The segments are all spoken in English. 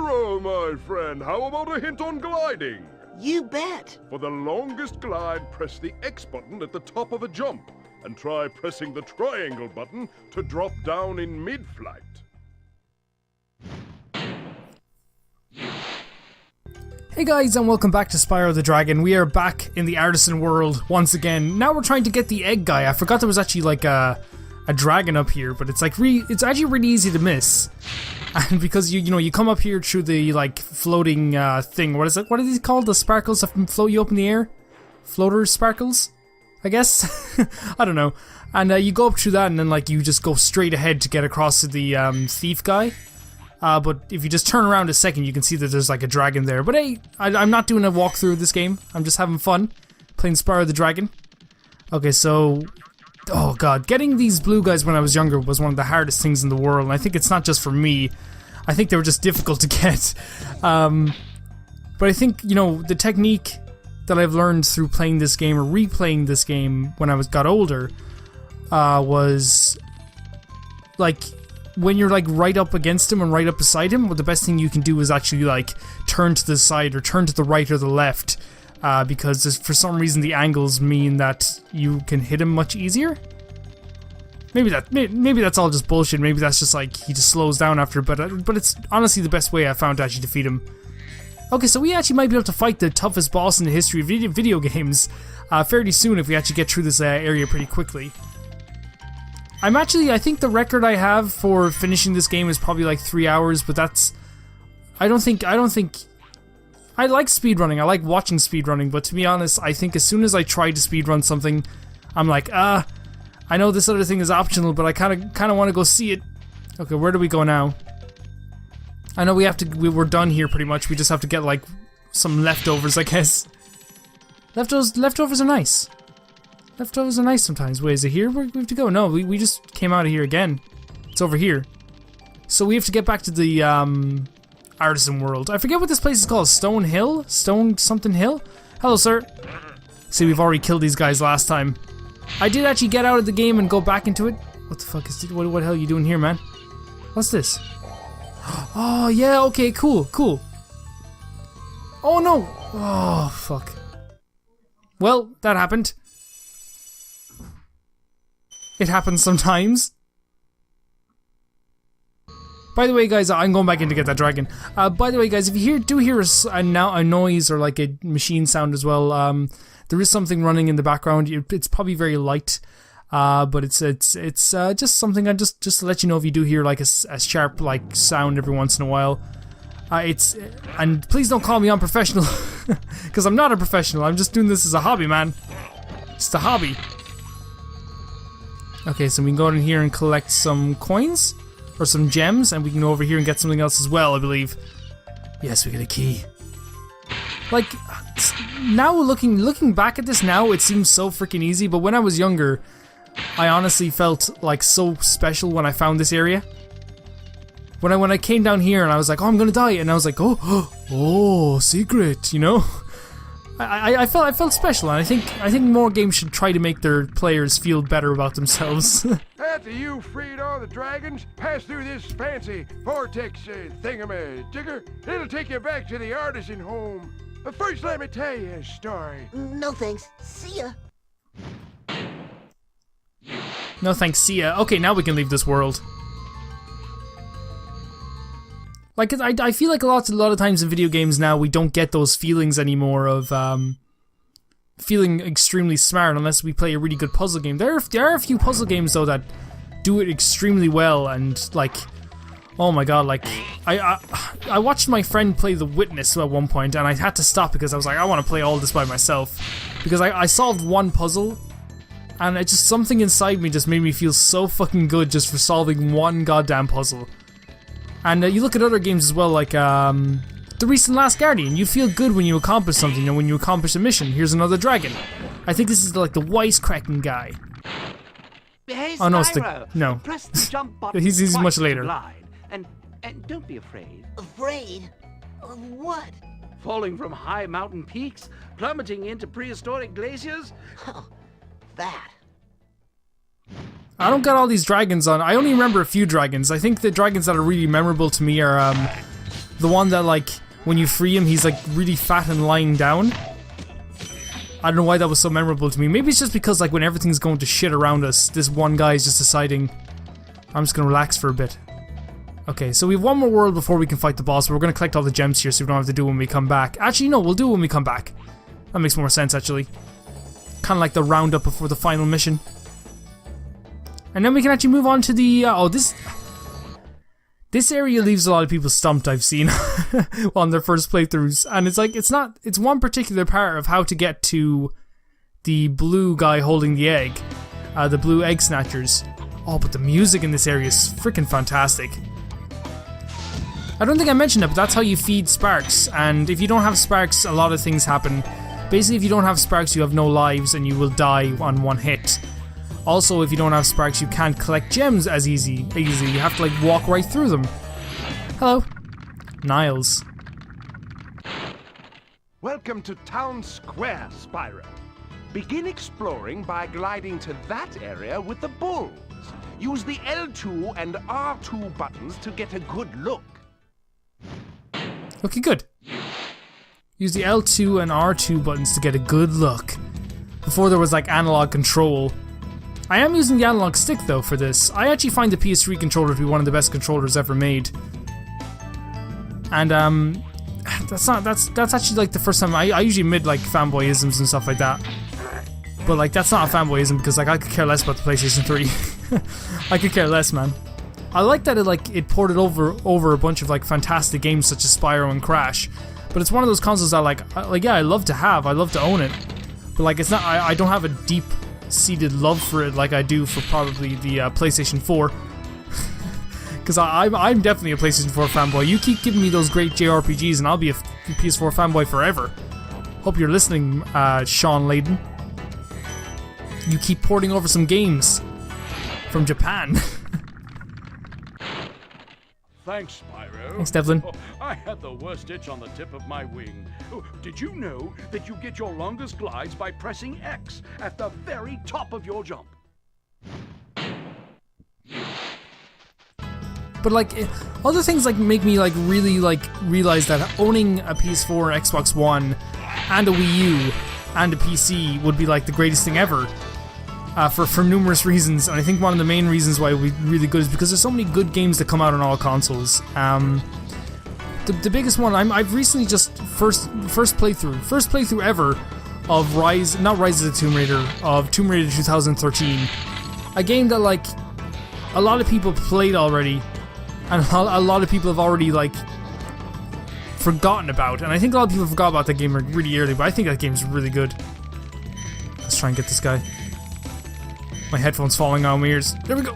Spyro, my friend, how about a hint on gliding? You bet. For the longest glide, press the X button at the top of a jump, and try pressing the triangle button to drop down in mid-flight. Hey guys, and welcome back to Spyro the Dragon. We are back in the artisan world once again. Now we're trying to get the egg guy. I forgot there was actually like a dragon up here, but it's like it's actually really easy to miss. And because you come up here through the like floating thing. What is it? What are these called? The sparkles that float you up in the air? Floater sparkles, I guess. I don't know. And you go up through that, and then like you just go straight ahead to get across to the thief guy. But if you just turn around a second, you can see that there's like a dragon there. But hey, I'm not doing a walkthrough of this game. I'm just having fun playing Spyro the Dragon. Okay, so... Oh god, getting these blue guys when I was younger was one of the hardest things in the world. And I think it's not just for me. I think they were just difficult to get. But I think, the technique that I've learned through playing this game or replaying this game when I got older was... like... when you're like right up against him and right up beside him, well, the best thing you can do is actually like turn to the side or turn to the right or the left, because for some reason the angles mean that you can hit him much easier. Maybe that's all just bullshit. Maybe that's just like he just slows down after, but it's honestly the best way I found to actually defeat him. Okay, so we actually might be able to fight the toughest boss in the history of video games fairly soon if we actually get through this area pretty quickly. I think the record I have for finishing this game is probably like 3 hours, but I like speedrunning, I like watching speedrunning, but to be honest, I think as soon as I try to speedrun something, I'm like, I know this other thing is optional, but I kinda wanna go see it. Okay, where do we go now? I know we're done here pretty much, we just have to get like some leftovers, I guess. Leftovers are nice. Leftovers are nice sometimes. Wait, is it here we have to go? No, we just came out of here again. It's over here. So we have to get back to the artisan world. I forget what this place is called. Stone Hill? Stone something hill? Hello, sir. See, we've already killed these guys last time. I did actually get out of the game and go back into it. What the fuck is this? What the hell are you doing here, man? What's this? Oh, yeah, okay, cool. Oh, no. Oh, fuck. Well, that happened. It happens sometimes. By the way, guys, I'm going back in to get that dragon. By the way, guys, if you do hear a noise or like a machine sound as well, there is something running in the background. It's probably very light, but it's just something. Just to let you know if you do hear like a sharp like sound every once in a while. And please don't call me unprofessional, because I'm not a professional. I'm just doing this as a hobby, man. Just a hobby. Okay, so we can go in here and collect some coins, or some gems, and we can go over here and get something else as well, I believe. Yes, we get a key. Like, now looking back at this now, it seems so freaking easy, but when I was younger, I honestly felt like so special when I found this area. When I came down here and I was like, oh, I'm gonna die, and I was like, oh, secret, I felt special, and I think more games should try to make their players feel better about themselves. After you freed all the dragons, pass through this fancy vortex thingamajigger. It'll take you back to the artisan home. But first, let me tell you a story. No thanks. See ya. No thanks, see ya. Okay, now we can leave this world. Like, I feel like a lot of times in video games now, we don't get those feelings anymore of feeling extremely smart unless we play a really good puzzle game. There are a few puzzle games, though, that do it extremely well, and, like, oh my god, like, I watched my friend play The Witness at one point, and I had to stop because I was like, I want to play all this by myself. Because I solved one puzzle, and it just, something inside me just made me feel so fucking good just for solving one goddamn puzzle. And you look at other games as well, like the recent Last Guardian. You feel good when you accomplish something, and when you accomplish a mission. Here's another dragon. I think this is like the wisecracking guy. Hey, oh no, it's Spyro, the no. press the jump button he's much twice to later. glide. And don't be afraid. Afraid? Of what? Falling from high mountain peaks, plummeting into prehistoric glaciers. Oh, that. I don't got all these dragons on. I only remember a few dragons. I think the dragons that are really memorable to me are The one that, like, when you free him, he's like really fat and lying down. I don't know why that was so memorable to me. Maybe it's just because, like, when everything's going to shit around us, this one guy is just deciding, I'm just gonna relax for a bit. Okay, so we have one more world before we can fight the boss, but we're gonna collect all the gems here so we don't have to do it when we come back. Actually, no, we'll do it when we come back. That makes more sense, actually. Kind of like the roundup before the final mission. And then we can actually move on to the, This area leaves a lot of people stumped, I've seen, on their first playthroughs. And it's like, it's one particular part of how to get to the blue guy holding the egg. The blue egg snatchers. Oh, but the music in this area is freaking fantastic. I don't think I mentioned it, but that's how you feed sparks. And if you don't have sparks, a lot of things happen. Basically, if you don't have sparks, you have no lives and you will die on one hit. Also, if you don't have sparks, you can't collect gems as easy. You have to, like, walk right through them. Hello. Niles. Welcome to Town Square, Spyro. Begin exploring by gliding to that area with the bulls. Use the L2 and R2 buttons to get a good look. Okay, good. Use the L2 and R2 buttons to get a good look. Before there was, like, analog control. I am using the analog stick though for this. I actually find the PS3 controller to be one of the best controllers ever made. And that's actually like the first time I usually admit like fanboyisms and stuff like that. But like that's not a fanboyism because like I could care less about the PlayStation 3. I could care less, man. I like that it ported over a bunch of like fantastic games such as Spyro and Crash. But it's one of those consoles I like yeah, I love to have, I love to own it. But like it's not I don't have a deep seated love for it like I do for probably the PlayStation 4. Because I'm definitely a PlayStation 4 fanboy. You keep giving me those great JRPGs and I'll be a PS4 fanboy forever. Hope you're listening, Sean Layden. You keep porting over some games from Japan. Thanks, Spyro. Thanks, Devlin. Oh, I had the worst itch on the tip of my wing. Oh, did you know that you get your longest glides by pressing X at the very top of your jump? But like, other things like make me like really like realize that owning a PS4, Xbox One, and a Wii U, and a PC would be like the greatest thing ever. For numerous reasons, and I think one of the main reasons why it would be really good is because there's so many good games that come out on all consoles. The biggest one, I've recently just first playthrough ever of not Rise of the Tomb Raider, of Tomb Raider 2013, a game that like a lot of people played already, and a lot of people have already like forgotten about, and I think a lot of people forgot about that game really early, but I think that game's really good. Let's try and get this guy. My headphones falling out of my ears. There we go.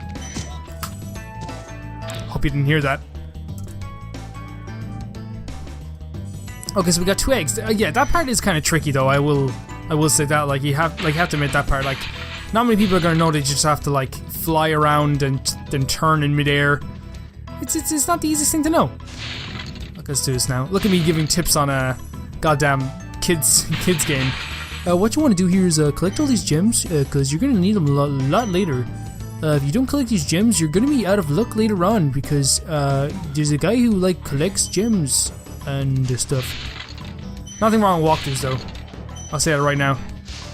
Hope you didn't hear that. Okay, so we got 2 eggs. Yeah, that part is kind of tricky though. I will say that. Like you have to admit that part. Like, not many people are gonna know that you just have to like fly around and then turn in midair. It's not the easiest thing to know. Look, let's do this now. Look at me giving tips on a goddamn kids game. What you want to do here is collect all these gems, because you're going to need them a lot later. If you don't collect these gems, you're going to be out of luck later on, because there's a guy who like collects gems and stuff. Nothing wrong with walkthroughs though. I'll say that right now.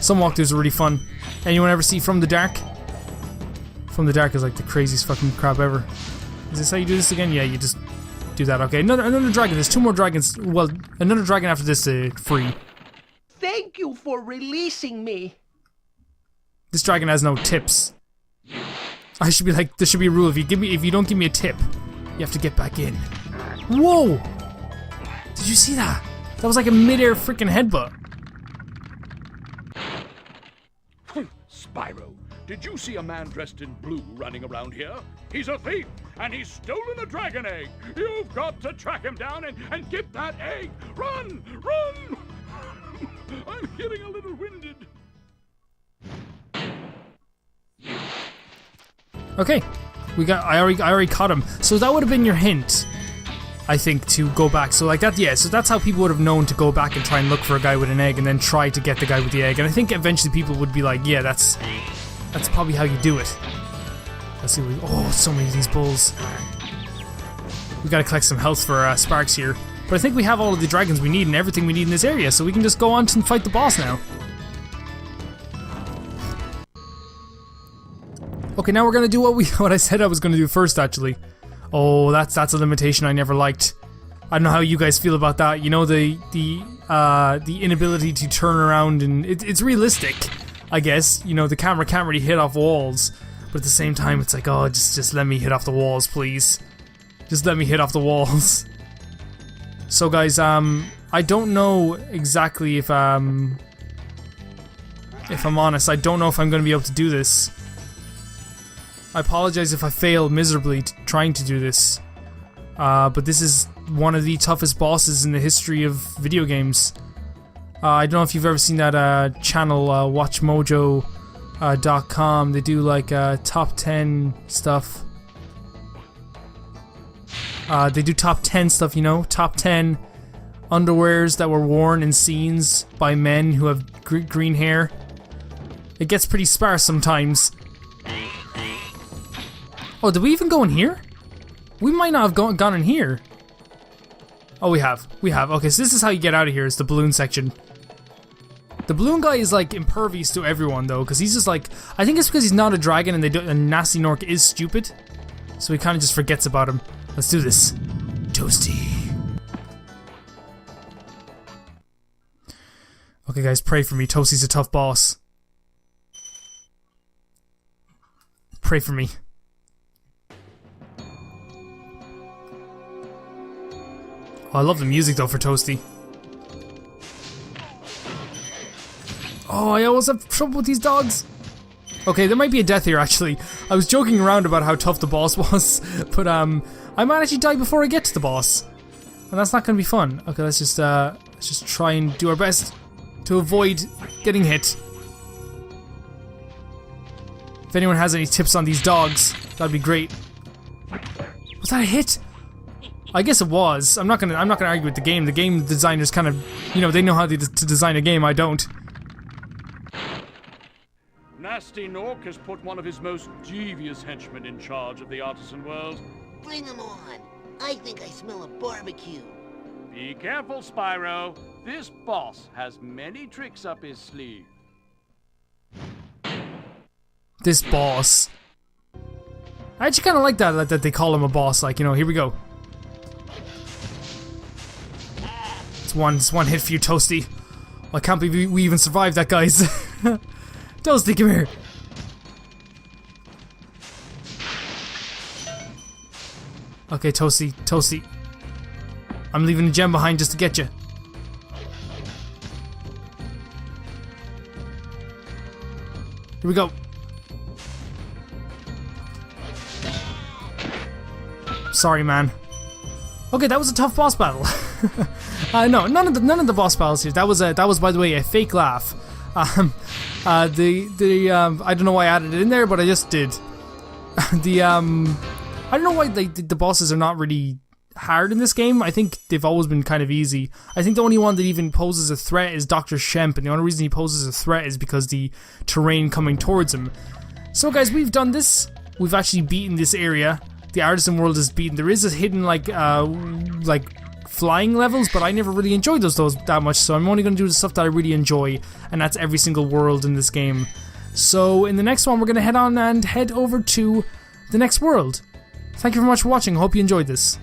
Some walkthroughs are really fun. Anyone ever see From the Dark? From the Dark is like the craziest fucking crap ever. Is this how you do this again? Yeah, you just do that. Okay, another dragon. There's 2 more dragons. Well, another dragon after this free. Thank you for releasing me. This dragon has no tips. I should be like, there should be a rule. If you don't give me a tip, you have to get back in. Whoa! Did you see that? That was like a mid-air freaking headbutt. Spyro, did you see a man dressed in blue running around here? He's a thief, and he's stolen a dragon egg. You've got to track him down and get that egg. Run! Run! I'm getting a little winded. Okay, I already caught him. So that would have been your hint, I think, to go back. So like that, yeah. So that's how people would have known to go back and try and look for a guy with an egg, and then try to get the guy with the egg. And I think eventually people would be like, yeah, that's probably how you do it. Let's see. So many of these bulls. We gotta collect some health for Sparks here. But I think we have all of the dragons we need and everything we need in this area, so we can just go on and fight the boss now. Okay, now we're gonna do what I said I was gonna do first, actually. Oh, that's a limitation I never liked. I don't know how you guys feel about that. You know, the inability to turn around, and it's realistic, I guess. You know, the camera can't really hit off walls, but at the same time, it's like, oh, just let me hit off the walls, please. Just let me hit off the walls. So, guys, I don't know exactly if I'm honest, I don't know if I'm gonna be able to do this. I apologize if I fail miserably trying to do this, but this is one of the toughest bosses in the history of video games. I don't know if you've ever seen that channel, WatchMojo.com. They do like top 10 stuff. They do top 10 stuff, you know, top 10 underwears that were worn in scenes by men who have green hair. It gets pretty sparse sometimes. Oh, did we even go in here? We might not have gone in here. Oh, we have. We have. Okay, so this is how you get out of here, is the balloon section. The balloon guy is like impervious to everyone though, because he's just like, I think it's because he's not a dragon and Nasty Nork is stupid. So he kind of just forgets about him. Let's do this. Toasty. Okay guys, pray for me. Toasty's a tough boss. Pray for me. Oh, I love the music though for Toasty. Oh, I always have trouble with these dogs. Okay, there might be a death here actually. I was joking around about how tough the boss was, but I might actually die before I get to the boss. And that's not gonna be fun. Okay, let's just try and do our best to avoid getting hit. If anyone has any tips on these dogs, that'd be great. Was that a hit? I guess it was. I'm not gonna argue with the game. The game designers kind of, you know, they know how to design a game. I don't. Nasty Nork has put one of his most devious henchmen in charge of the artisan world. Bring him on. I think I smell a barbecue. Be careful, Spyro. This boss has many tricks up his sleeve. This boss. I actually kind of like that they call him a boss. Like, you know, here we go. It's one hit for you, Toasty. I can't believe we even survived that, guys. Toasty, come here. Okay, Toasty. I'm leaving a gem behind just to get you. Here we go. Sorry, man. Okay, that was a tough boss battle. No, none of the boss battles here. That was by the way a fake laugh. I don't know why I added it in there, but I just did. I don't know why the bosses are not really hard in this game. I think they've always been kind of easy. I think the only one that even poses a threat is Dr. Shemp, and the only reason he poses a threat is because the terrain coming towards him. So guys, we've done this. We've actually beaten this area. The artisan world is beaten. There is a hidden like flying levels, but I never really enjoyed those that much, so I'm only going to do the stuff that I really enjoy, and that's every single world in this game. So in the next one, we're going to head on and head over to the next world. Thank you very much for watching. I hope you enjoyed this.